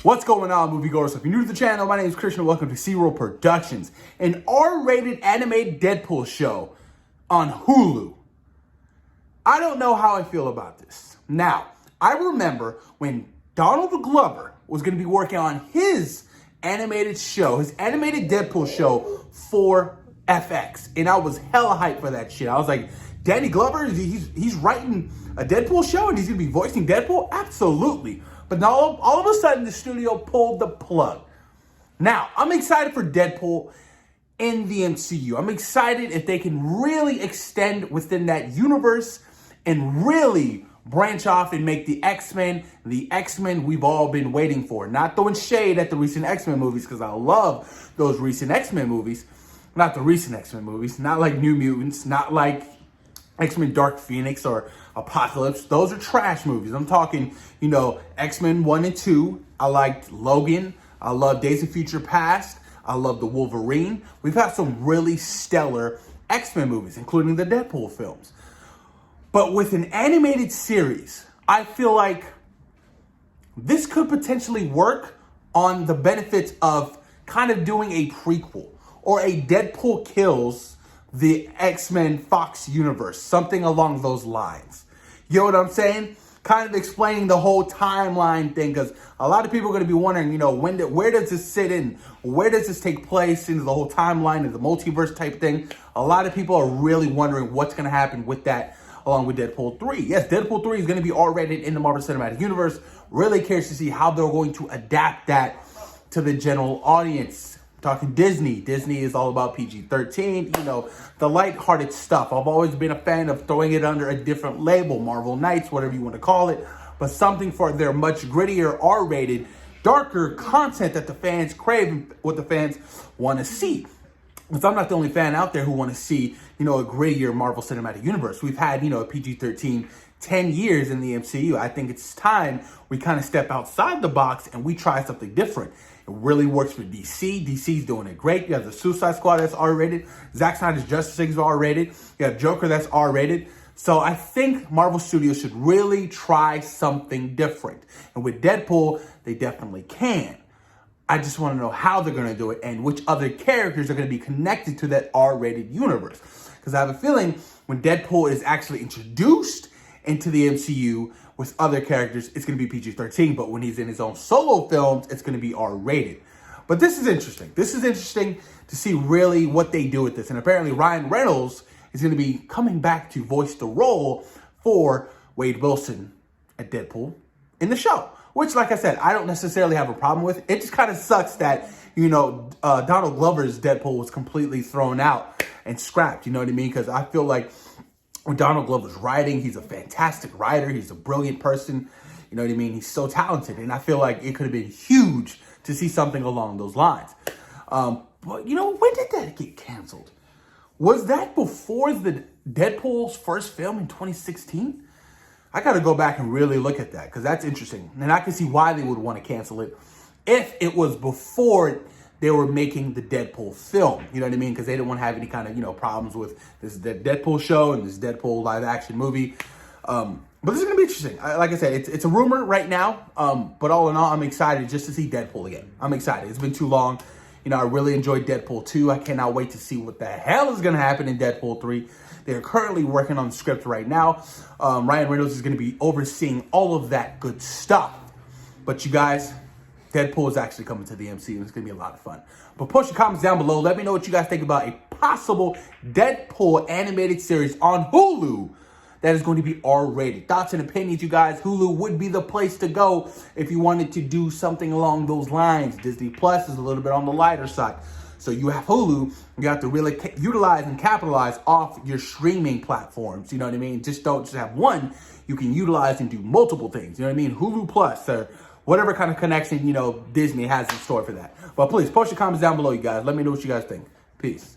What's going on, moviegoers? If you're new to the channel, my name is Christian. Welcome to SeaWorld Productions, an R-rated animated Deadpool show on Hulu. I don't know how I feel about this. Now, I remember when Donald Glover was going to be working on his animated show, his animated Deadpool show for FX, and I was hella hyped for that shit. I was like, Danny Glover, he's writing a Deadpool show and he's going to be voicing Deadpool? Absolutely. But now, all of a sudden, the studio pulled the plug. Now, I'm excited for Deadpool in the MCU. I'm excited if they can really extend within that universe and really branch off and make the X-Men we've all been waiting for. Not throwing shade at the recent X-Men movies, because I love those recent X-Men movies. Not the recent X-Men movies. Not like New Mutants. Not like X-Men Dark Phoenix or Apocalypse. Those are trash movies. I'm talking, X-Men 1 and 2. I liked Logan. I love Days of Future Past. I love the Wolverine. We've had some really stellar X-Men movies, including the Deadpool films. But with an animated series, I feel like this could potentially work on the benefits of kind of doing a prequel or a Deadpool kills the X-Men Fox universe, something along those lines. You know what I'm saying? Kind of explaining the whole timeline thing, because a lot of people are going to be wondering, where does this sit in? Where does this take place into the whole timeline of the multiverse type thing? A lot of people are really wondering what's going to happen with that, along with Deadpool 3. Yes, Deadpool 3 is going to be R-rated in the Marvel Cinematic Universe. Really curious to see how they're going to adapt that to the general audience. Talking Disney. Disney is all about PG-13, the lighthearted stuff. I've always been a fan of throwing it under a different label, Marvel Knights, whatever you want to call it, but something for their much grittier, R-rated, darker content that the fans crave and what the fans want to see. Because I'm not the only fan out there who want to see, a grittier Marvel Cinematic Universe. We've had, a PG-13 10 years in the MCU. I think it's time we kind of step outside the box and we try something different. It really works for DC. DC's doing it great. You have the Suicide Squad that's R-rated. Zack Snyder's Justice League's R-rated. You have Joker that's R-rated. So I think Marvel Studios should really try something different. And with Deadpool, they definitely can. I just want to know how they're going to do it and which other characters are going to be connected to that R-rated universe. Because I have a feeling when Deadpool is actually introduced into the MCU with other characters, it's going to be PG-13. But when he's in his own solo films, it's going to be R-rated. But this is interesting. This is interesting to see really what they do with this. And apparently Ryan Reynolds is going to be coming back to voice the role for Wade Wilson at Deadpool in the show. Which, like I said, I don't necessarily have a problem with. It just kind of sucks that, Donald Glover's Deadpool was completely thrown out and scrapped. You know what I mean? Because I feel like when Donald Glover's writing, he's a fantastic writer. He's a brilliant person. You know what I mean? He's so talented. And I feel like it could have been huge to see something along those lines. But, when did that get canceled? Was that before the Deadpool's first film in 2016? I got to go back and really look at that because that's interesting. And I can see why they would want to cancel it if it was before they were making the Deadpool film. You know what I mean? Because they didn't want to have any kind of, problems with this Deadpool show and this Deadpool live action movie. But this is going to be interesting. Like I said, it's a rumor right now. But all in all, I'm excited just to see Deadpool again. I'm excited. It's been too long. I really enjoyed Deadpool 2. I cannot wait to see what the hell is going to happen in Deadpool 3. They're currently working on the script right now. Ryan Reynolds is going to be overseeing all of that good stuff. But you guys, Deadpool is actually coming to the MCU, and it's going to be a lot of fun. But post your comments down below. Let me know what you guys think about a possible Deadpool animated series on Hulu that is going to be R-rated. Thoughts and opinions, you guys. Hulu would be the place to go if you wanted to do something along those lines. Disney Plus is a little bit on the lighter side. So you have Hulu, you have to really utilize and capitalize off your streaming platforms. You know what I mean? Don't just have one. You can utilize and do multiple things. You know what I mean? Hulu Plus or whatever kind of connection, Disney has in store for that. But please post your comments down below, you guys. Let me know what you guys think. Peace.